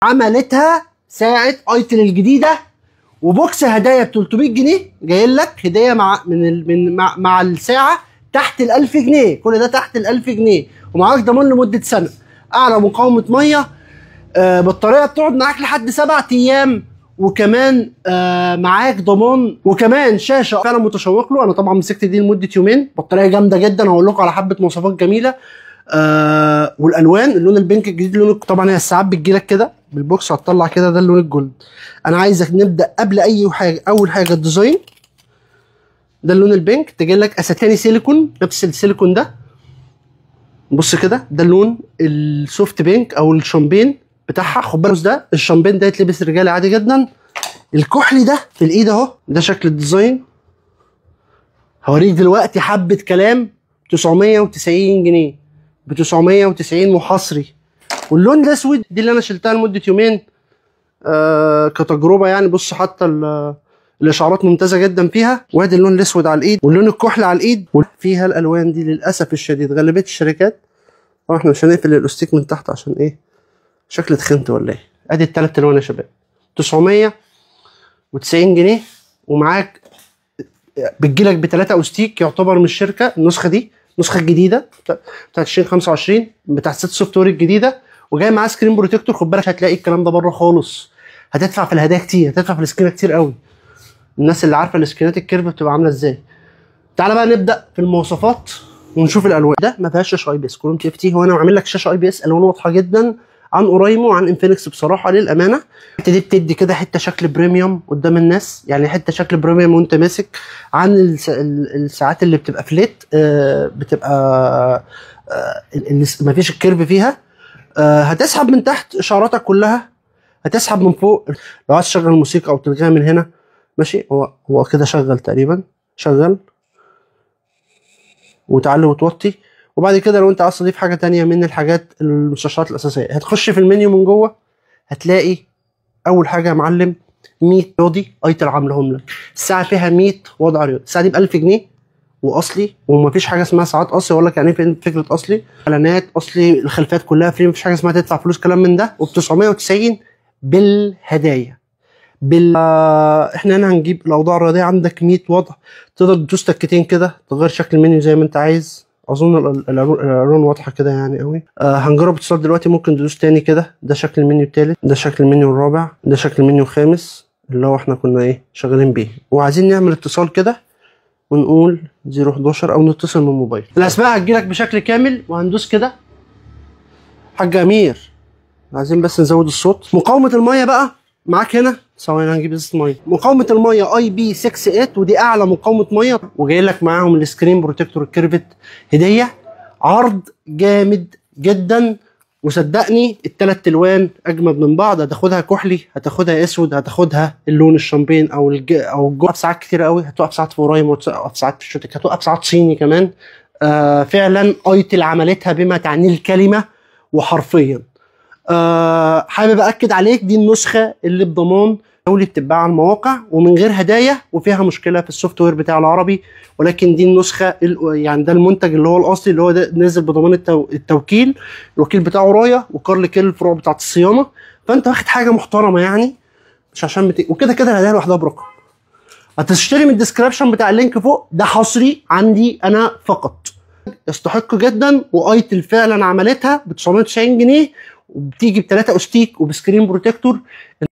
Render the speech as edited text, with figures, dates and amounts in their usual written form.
عملتها ساعه ايتل الجديده، وبوكس هدايا ب 300 جنيه جاي لك هديه مع الساعه تحت ال 1000 جنيه. كل ده تحت ال 1000 جنيه، ومعاك ضمان لمده سنه، اعلى مقاومه ميه، بطاريه بتقعد معاك لحد 7 ايام، وكمان معاك ضمان، وكمان شاشه فعلا متشوق له. انا طبعا مسكت دي لمده يومين، بطاريه جامده جدا. هقول لكم على حبه مواصفات جميله. والالوان، اللون البينك الجديد، لون طبعا هي الساعات بتجيلك كده بالبوكس، هتطلع كده ده اللون الجولد. انا عايزك نبدا قبل اي حاجه، اول حاجه الديزاين ده اللون البينك، تجي لك اساتاني سيليكون، نفس السيليكون ده. بص كده، ده اللون السوفت بينك او الشامبين بتاعها. خد بالك ده الشامبين ده يتلبس رجالي عادي جدا. الكحلي ده في الايد اهو، ده شكل الديزاين. هوريك دلوقتي حبه كلام. 990 جنيه، ب 990 محاصري. واللون الاسود دي اللي انا شلتها لمده يومين كتجربه يعني. بص حتى الاشعارات ممتازه جدا فيها. وادي اللون الاسود على الايد، واللون الكحلي على الايد. فيها الالوان دي للاسف الشديد غالبيه الشركات. طبعا احنا مش هنقفل الاستيك من تحت عشان ايه؟ شكل تخنت ولا ايه؟ ادي الثلاث الوان يا شباب، 990 جنيه. ومعاك بتجيلك بثلاثه اوستيك يعتبر من الشركه. النسخه دي النسخه الجديده بتاعت 2025 بتاعت ست سوفت وير الجديده، وجاي معاه سكرين بروتكتور. خد بالك هتلاقي الكلام ده بره خالص. هتدفع في الهدايا كتير، هتدفع في السكرين كتير قوي. الناس اللي عارفه السكرينات الكيرف بتبقى عامله ازاي. تعالى بقى نبدا في المواصفات ونشوف الالوان. ده ما فيهاش شاشه اي بي اس، كروم تي اف تي. هو انا عامل لك شاشه اي بي اس، الوان واضحه جدا عن اوريمو وعن انفينكس بصراحه للامانه. الحته دي بتدي كده حته شكل بريميوم قدام الناس، يعني حته شكل بريميوم وانت ماسك، عن الساعات اللي بتبقى فليت بتبقى ما فيش الكيرف فيها. هتسحب من تحت اشاراتك كلها، هتسحب من فوق. لو عايز تشغل الموسيقى او تلغيها من هنا ماشي. هو كده شغل تقريبا، شغل وتعلي وتوطي. وبعد كده لو انت عايز تضيف حاجه تانية من الحاجات المستشعرات الاساسيه، هتخش في المنيو من جوه، هتلاقي اول حاجه يا معلم 100 رياضي ايتل عاملهم لك. الساعه فيها 100 وضع رياضي. الساعه دي ب 1000 جنيه واصلي، ومفيش حاجه اسمها ساعات اصلي. اقول لك يعني ايه فكره اصلي؟ اعلانات اصلي، الخلفيات كلها فري، مفيش حاجه اسمها تدفع فلوس كلام من ده. وب 990 بالهدايا. احنا هنا هنجيب الاوضاع الرياضيه. عندك 100 وضع، تقدر تدوس تكتين كده تغير شكل المنيو زي ما انت عايز. اظن الالوان واضحه كده يعني قوي. هنجرب اتصال دلوقتي. ممكن تدوس تاني كده، ده شكل المنيو الثالث، ده شكل المنيو الرابع، ده شكل المنيو الخامس اللي هو احنا كنا ايه شغالين بيه. وعايزين نعمل اتصال كده ونقول 011 او نتصل من الموبايل. الاسماء هتجيلك بشكل كامل. وهندوس كده. حاج امير، عايزين بس نزود الصوت. مقاومه الميه بقى معاك هنا. ثواني هنجيب ازازه ميه. مقاومه الميه اي بي 68، ودي اعلى مقاومه ميه. وجاي لك معاهم السكرين بروتكتور الكيرفت هديه. عرض جامد جدا. وصدقني الثلاث الوان اجمد من بعض. هتاخدها كحلي، هتاخدها اسود، هتاخدها اللون الشامبين او الجو. ساعات كتير قوي. هتوقف ساعات في اورايم، هتوقف ساعات في الشوتك، هتوقف ساعات صيني كمان. فعلا ايتل عملتها بما تعنيه الكلمه وحرفيا. حابب اكد عليك دي النسخه اللي بضمان دولي بتتباع على المواقع ومن غير هدايا، وفيها مشكله في السوفت وير بتاع العربي. ولكن دي النسخه يعني ده المنتج اللي هو الاصلي، اللي هو ده نازل بضمان التوكيل. الوكيل بتاعه رايا وكارل كيل الفروع بتاعه الصيانه. فانت واخد حاجه محترمه يعني، مش عشان وكده كده الهدايا لوحدها برقم. هتشتري من الديسكربشن بتاع اللينك فوق، ده حصري عندي انا فقط. يستحق جدا. وايتل فعلا عملتها ب 990 جنيه، وبتيجي ب3 اوستيك وبسكرين بروتكتور.